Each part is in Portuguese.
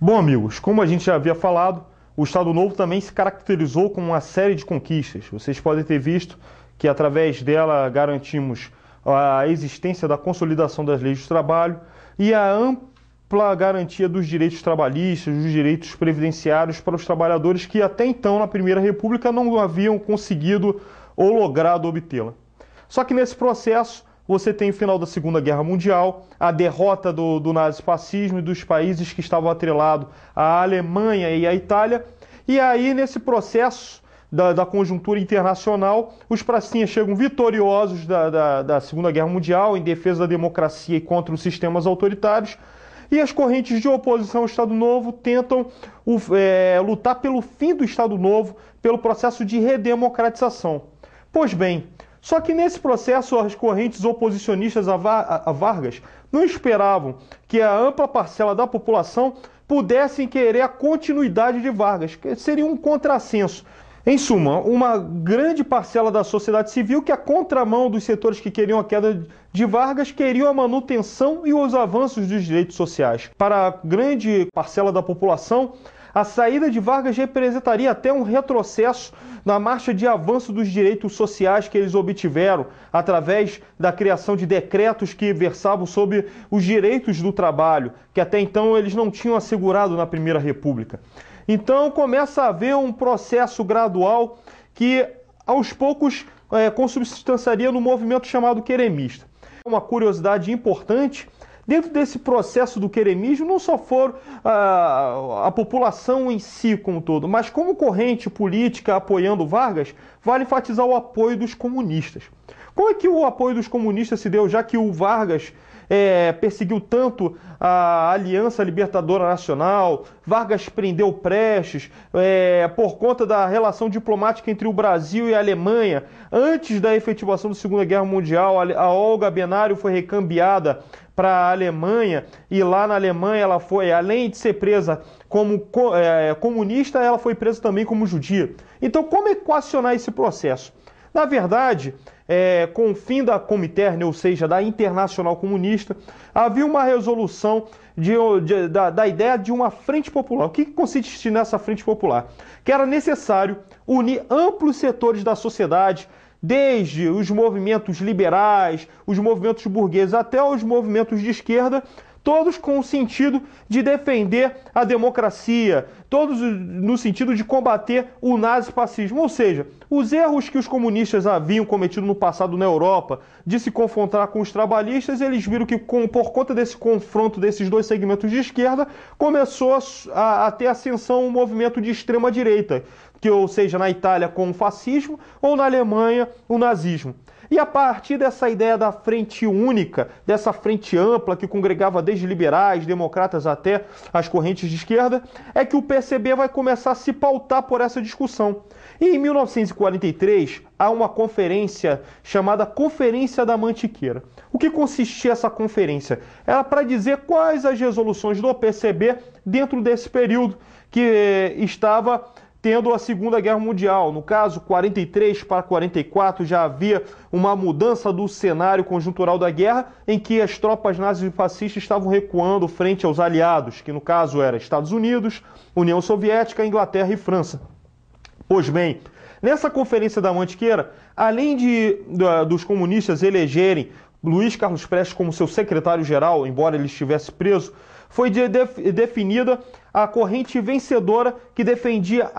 Bom, amigos, como a gente já havia falado, o Estado Novo também se caracterizou com uma série de conquistas. Vocês podem ter visto que através dela garantimos a existência da consolidação das leis do trabalho e a ampla garantia dos direitos trabalhistas, dos direitos previdenciários para os trabalhadores que até então, na Primeira República, não haviam conseguido ou logrado obtê-la. Só que nesse processo, você tem o final da Segunda Guerra Mundial, a derrota do nazifascismo e dos países que estavam atrelados à Alemanha e à Itália. E aí, nesse processo da conjuntura internacional, os pracinhas chegam vitoriosos da Segunda Guerra Mundial em defesa da democracia e contra os sistemas autoritários. E as correntes de oposição ao Estado Novo tentam lutar pelo fim do Estado Novo, pelo processo de redemocratização. Pois bem, só que nesse processo as correntes oposicionistas a Vargas não esperavam que a ampla parcela da população pudessem querer a continuidade de Vargas, que seria um contrassenso. Em suma, uma grande parcela da sociedade civil que, a contramão dos setores que queriam a queda de Vargas, queriam a manutenção e os avanços dos direitos sociais. Para a grande parcela da população, a saída de Vargas representaria até um retrocesso na marcha de avanço dos direitos sociais que eles obtiveram através da criação de decretos que versavam sobre os direitos do trabalho, que até então eles não tinham assegurado na Primeira República. Então começa a haver um processo gradual que aos poucos consubstanciaria no movimento chamado queremista. Uma curiosidade importante: dentro desse processo do queremismo, não só foram a população em si como todo, mas como corrente política apoiando Vargas, vale enfatizar o apoio dos comunistas. Como é que o apoio dos comunistas se deu, já que o Vargas perseguiu tanto a Aliança Libertadora Nacional, Vargas prendeu Prestes, por conta da relação diplomática entre o Brasil e a Alemanha? Antes da efetivação da Segunda Guerra Mundial, a Olga Benário foi recambiada para a Alemanha, e lá na Alemanha ela foi, além de ser presa como comunista, ela foi presa também como judia. Então, como equacionar esse processo? Na verdade, com o fim da Comintern, ou seja, da Internacional Comunista, havia uma resolução da ideia de uma frente popular. O que consiste nessa frente popular? Que era necessário unir amplos setores da sociedade, desde os movimentos liberais, os movimentos burgueses, até os movimentos de esquerda, todos com o sentido de defender a democracia, todos no sentido de combater o nazifascismo. Ou seja, os erros que os comunistas haviam cometido no passado na Europa, de se confrontar com os trabalhistas, eles viram que por conta desse confronto desses dois segmentos de esquerda, começou a ter ascensão um movimento de extrema-direita, ou seja, na Itália com o fascismo, ou na Alemanha o nazismo. E a partir dessa ideia da frente única, dessa frente ampla que congregava desde liberais, democratas até as correntes de esquerda, é que o PCB vai começar a se pautar por essa discussão. E em 1943, há uma conferência chamada Conferência da Mantiqueira. O que consistia essa conferência? Era para dizer quais as resoluções do PCB dentro desse período que estava tendo a Segunda Guerra Mundial. No caso, 43 para 44, já havia uma mudança do cenário conjuntural da guerra, em que as tropas nazifascistas estavam recuando frente aos aliados, que no caso eram Estados Unidos, União Soviética, Inglaterra e França. Pois bem, nessa Conferência da Mantiqueira, além dos comunistas elegerem Luiz Carlos Prestes como seu secretário-geral, embora ele estivesse preso, foi definida a corrente vencedora que defendia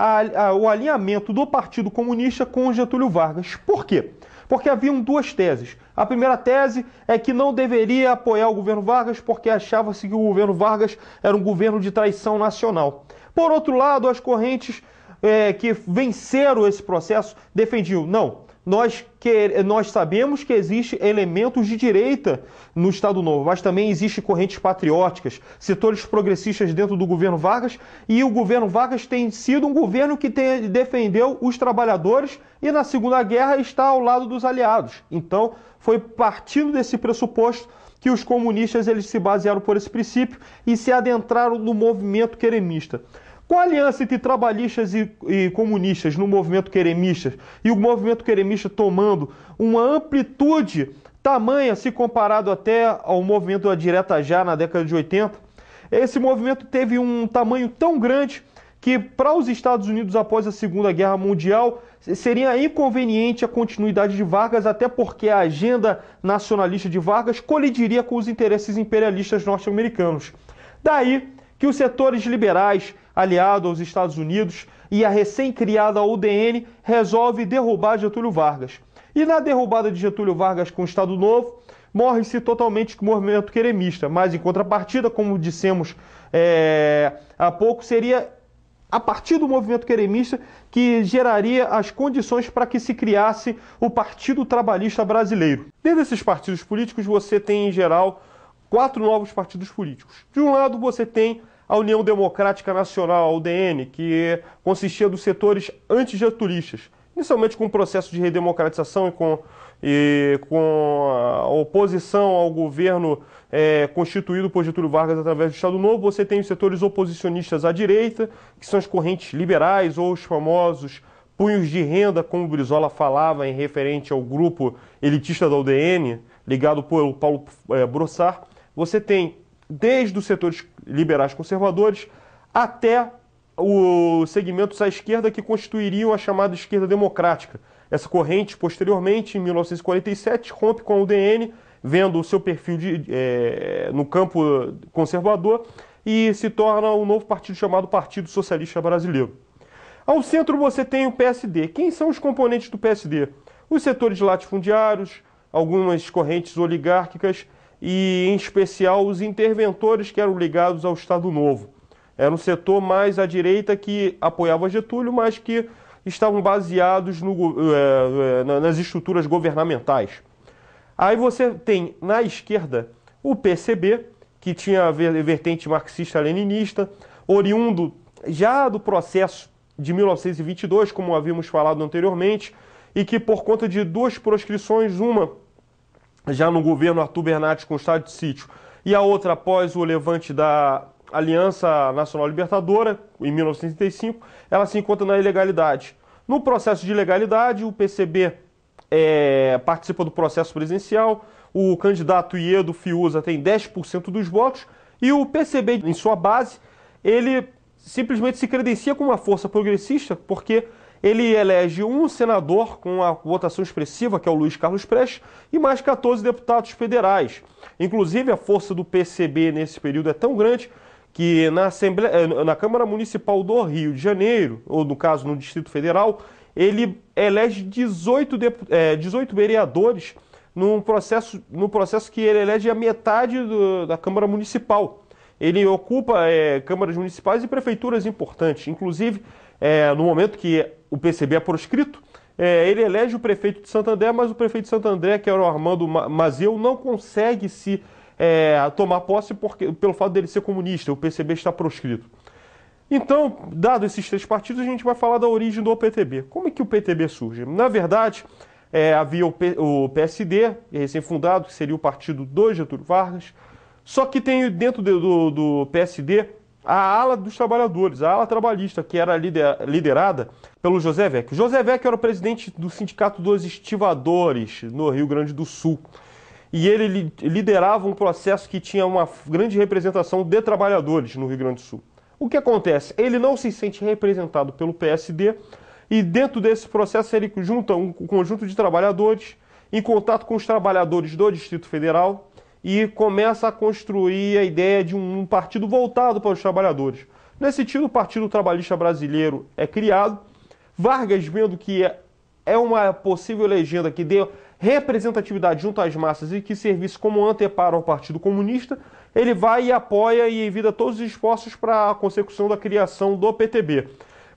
o alinhamento do Partido Comunista com Getúlio Vargas. Por quê? Porque haviam duas teses. A primeira tese é que não deveria apoiar o governo Vargas porque achava-se que o governo Vargas era um governo de traição nacional. Por outro lado, as correntes que venceram esse processo defendiam: não, nós sabemos que existem elementos de direita no Estado Novo, mas também existem correntes patrióticas, setores progressistas dentro do governo Vargas, e o governo Vargas tem sido um governo que defendeu os trabalhadores e na Segunda Guerra está ao lado dos aliados. Então, foi partindo desse pressuposto que os comunistas eles se basearam por esse princípio e se adentraram no movimento queremista. Com a aliança entre trabalhistas e comunistas no movimento queremista, e o movimento queremista tomando uma amplitude tamanha se comparado até ao movimento da Direta Já na década de 80, Esse movimento teve um tamanho tão grande que, para os Estados Unidos, após a Segunda Guerra Mundial, seria inconveniente a continuidade de Vargas, até porque a agenda nacionalista de Vargas colidiria com os interesses imperialistas norte-americanos. Daí que os setores liberais, aliados aos Estados Unidos, e a recém-criada UDN resolve derrubar Getúlio Vargas. E na derrubada de Getúlio Vargas com o Estado Novo, morre-se totalmente o movimento queremista, mas em contrapartida, como dissemos há pouco, seria a partir do movimento queremista que geraria as condições para que se criasse o Partido Trabalhista Brasileiro. Dentro desses partidos políticos, você tem, em geral, 4 novos partidos políticos. De um lado, você tem a União Democrática Nacional, a UDN, que consistia dos setores antigetulistas, inicialmente com o processo de redemocratização e com a oposição ao governo constituído por Getúlio Vargas através do Estado Novo. Você tem os setores oposicionistas à direita, que são as correntes liberais ou os famosos punhos de renda, como o Brizola falava em referente ao grupo elitista da UDN, ligado por Paulo Brossard. Você tem desde os setores liberais conservadores até os segmentos à esquerda que constituiriam a chamada esquerda democrática. Essa corrente, posteriormente, em 1947, rompe com a UDN, vendo o seu perfil no campo conservador, e se torna um novo partido chamado Partido Socialista Brasileiro. Ao centro você tem o PSD. Quem são os componentes do PSD? Os setores latifundiários, algumas correntes oligárquicas e, em especial, os interventores que eram ligados ao Estado Novo. Era um setor mais à direita que apoiava Getúlio, mas que estavam baseados nas estruturas governamentais. Aí você tem, na esquerda, o PCB, que tinha a vertente marxista-leninista, oriundo já do processo de 1922, como havíamos falado anteriormente, e que, por conta de 2 proscrições, uma já no governo Arthur Bernardes com o estado de sítio, e a outra após o levante da Aliança Nacional Libertadora, em 1935, ela se encontra na ilegalidade. No processo de ilegalidade, o PCB participa do processo presidencial, o candidato Iedo Fiuza tem 10% dos votos, e o PCB, em sua base, ele simplesmente se credencia como uma força progressista, porque ele elege um senador com uma votação expressiva, que é o Luiz Carlos Prestes, e mais 14 deputados federais. Inclusive, a força do PCB nesse período é tão grande que na Câmara Municipal do Rio de Janeiro, ou no caso no Distrito Federal, ele elege 18 vereadores no processo que ele elege a metade da Câmara Municipal. Ele ocupa câmaras municipais e prefeituras importantes. Inclusive, no momento que o PCB é proscrito, ele elege o prefeito de Santo André, mas o prefeito de Santo André, que era o Armando Mazeu, não consegue se tomar posse pelo fato dele ser comunista. O PCB está proscrito. Então, dado esses 3 partidos, a gente vai falar da origem do PTB. Como é que o PTB surge? Na verdade, havia o PSD, recém-fundado, que seria o partido do Getúlio Vargas, só que tem dentro do PSD a ala dos trabalhadores, a ala trabalhista, que era liderada pelo José Vecchio. José Vecchio era o presidente do Sindicato dos Estivadores, no Rio Grande do Sul. E ele liderava um processo que tinha uma grande representação de trabalhadores no Rio Grande do Sul. O que acontece? Ele não se sente representado pelo PSD e dentro desse processo ele junta um conjunto de trabalhadores em contato com os trabalhadores do Distrito Federal e começa a construir a ideia de um partido voltado para os trabalhadores. Nesse sentido, o Partido Trabalhista Brasileiro é criado. Vargas, vendo que é uma possível legenda que dê representatividade junto às massas e que servisse como anteparo ao Partido Comunista, ele vai e apoia e evita todos os esforços para a consecução da criação do PTB.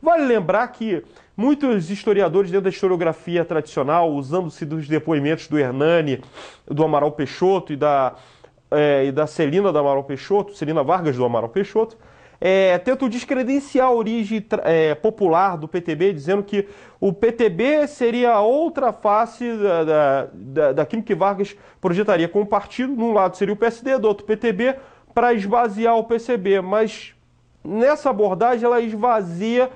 Vale lembrar que muitos historiadores dentro da historiografia tradicional, usando-se dos depoimentos do Hernani, do Amaral Peixoto e da Celina do Amaral Peixoto, Celina Vargas do Amaral Peixoto, tentam descredenciar a origem popular do PTB, dizendo que o PTB seria a outra face daquilo que Vargas projetaria como partido. Num lado seria o PSD, do outro o PTB, para esvaziar o PCB. Mas nessa abordagem ela esvazia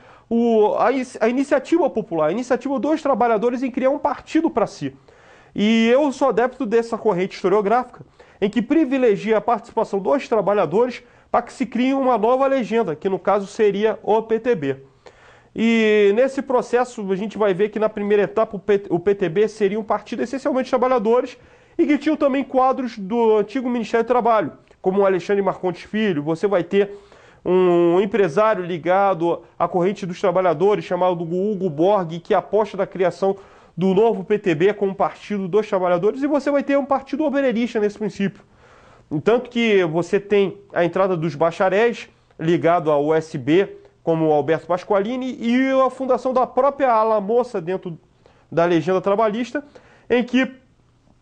a iniciativa popular, a iniciativa dos trabalhadores em criar um partido para si. E eu sou adepto dessa corrente historiográfica, em que privilegia a participação dos trabalhadores para que se crie uma nova legenda, que no caso seria o PTB. E nesse processo a gente vai ver que na primeira etapa o PTB seria um partido essencialmente de trabalhadores e que tinha também quadros do antigo Ministério do Trabalho, como o Alexandre Marcondes Filho. Você vai ter um empresário ligado à corrente dos trabalhadores, chamado Hugo Borg, que aposta na criação do novo PTB como partido dos trabalhadores, e você vai ter um partido obreirista nesse princípio. Tanto que você tem a entrada dos bacharéis, ligado ao USB, como o Alberto Pasqualini, e a fundação da própria ala moça dentro da legenda trabalhista, em que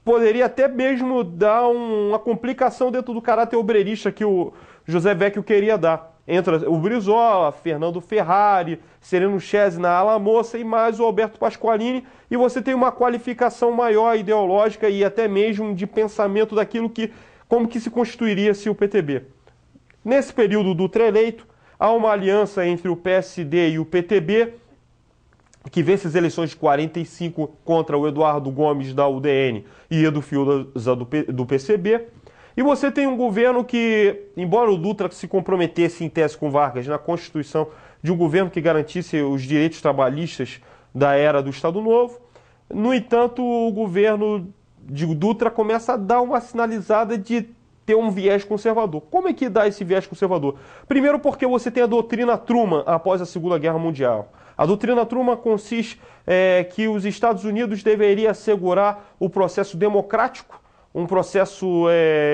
poderia até mesmo dar uma complicação dentro do caráter obreirista que o José Vecchio queria dar. Entra o Brizola, Fernando Ferrari, Sereno Chese na ala moça e mais o Alberto Pasqualini, e você tem uma qualificação maior ideológica e até mesmo de pensamento daquilo que, como que se constituiria-se o PTB. Nesse período do Dutra eleito, há uma aliança entre o PSD e o PTB, que vence as eleições de 45 contra o Eduardo Gomes da UDN e Edu Fiuza do PCB. E você tem um governo que, embora o Dutra se comprometesse em tese com Vargas na constituição de um governo que garantisse os direitos trabalhistas da era do Estado Novo, no entanto, o governo de Dutra começa a dar uma sinalizada de ter um viés conservador. Como é que dá esse viés conservador? Primeiro porque você tem a doutrina Truman após a Segunda Guerra Mundial. A doutrina Truman consiste que os Estados Unidos deveriam assegurar o processo democrático, um processo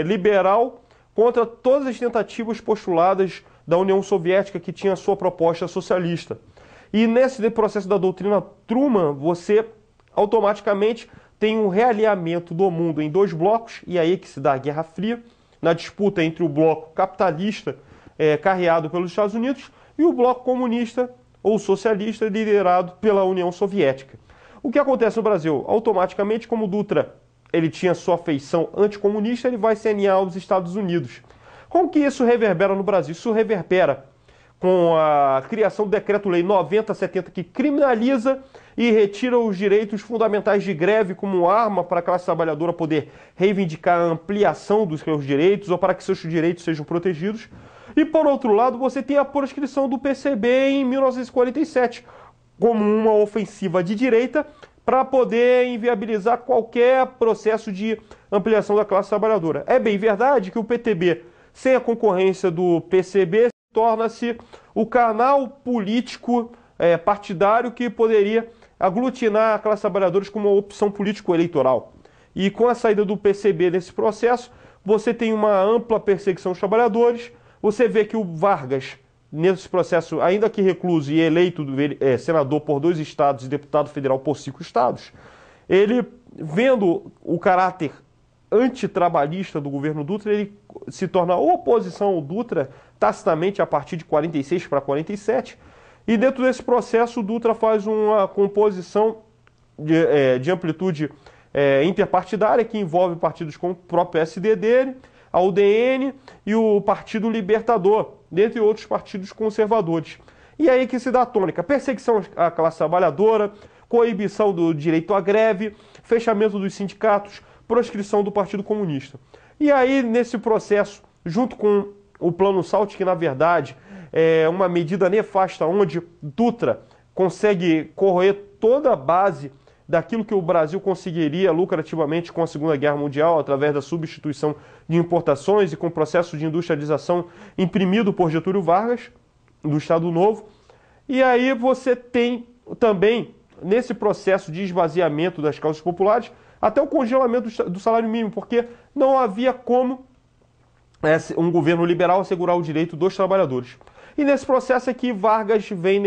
liberal, contra todas as tentativas postuladas da União Soviética, que tinha a sua proposta socialista. E nesse processo da doutrina Truman, você automaticamente tem um realinhamento do mundo em dois blocos, e aí que se dá a Guerra Fria, na disputa entre o bloco capitalista, carreado pelos Estados Unidos, e o bloco comunista ou socialista, liderado pela União Soviética. O que acontece no Brasil? Automaticamente, como Dutra ele tinha sua feição anticomunista, ele vai se alinhar aos Estados Unidos. Como que isso reverbera no Brasil? Isso reverbera com a criação do Decreto-Lei 9070, que criminaliza e retira os direitos fundamentais de greve como arma para a classe trabalhadora poder reivindicar a ampliação dos seus direitos ou para que seus direitos sejam protegidos. E, por outro lado, você tem a proscrição do PCB em 1947, como uma ofensiva de direita para poder inviabilizar qualquer processo de ampliação da classe trabalhadora. É bem verdade que o PTB, sem a concorrência do PCB, torna-se o canal político partidário que poderia aglutinar a classe trabalhadora como uma opção político-eleitoral. E com a saída do PCB nesse processo, você tem uma ampla perseguição aos trabalhadores. Você vê que o Vargas, nesse processo, ainda que recluso e eleito senador por 2 estados e deputado federal por 5 estados, ele, vendo o caráter antitrabalhista do governo Dutra, ele se torna oposição ao Dutra tacitamente a partir de 46 para 47, e dentro desse processo o Dutra faz uma composição de amplitude interpartidária que envolve partidos como o próprio PSD dele, a UDN e o Partido Libertador, dentre outros partidos conservadores. E aí que se dá a tônica: perseguição à classe trabalhadora, coibição do direito à greve, fechamento dos sindicatos, proscrição do Partido Comunista. E aí, nesse processo, junto com o Plano Salt, que na verdade é uma medida nefasta, onde Dutra consegue corroer toda a base daquilo que o Brasil conseguiria lucrativamente com a Segunda Guerra Mundial, através da substituição de importações e com o processo de industrialização imprimido por Getúlio Vargas, do Estado Novo. E aí você tem também, nesse processo de esvaziamento das causas populares, até o congelamento do salário mínimo, porque não havia como um governo liberal assegurar o direito dos trabalhadores. E nesse processo é que Vargas vem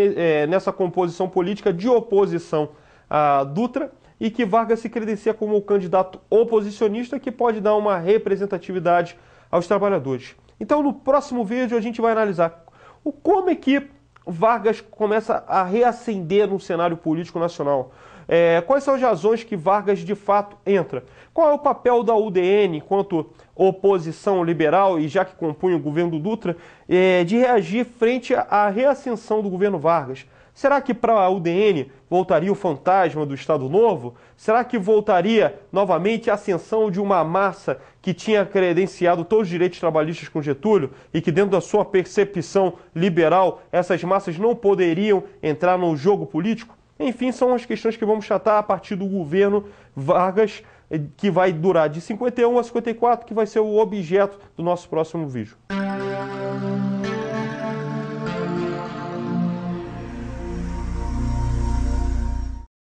nessa composição política de oposição a Dutra, e que Vargas se credencia como o candidato oposicionista que pode dar uma representatividade aos trabalhadores. Então, no próximo vídeo, a gente vai analisar como é que Vargas começa a reacender no cenário político nacional. Quais são as razões que Vargas, de fato, entra? Qual é o papel da UDN enquanto oposição liberal, e já que compunha o governo do Dutra, de reagir frente à reascensão do governo Vargas? Será que para a UDN voltaria o fantasma do Estado Novo? Será que voltaria novamente a ascensão de uma massa que tinha credenciado todos os direitos trabalhistas com Getúlio e que, dentro da sua percepção liberal, essas massas não poderiam entrar no jogo político? Enfim, são as questões que vamos tratar a partir do governo Vargas, que vai durar de 51 a 54, que vai ser o objeto do nosso próximo vídeo.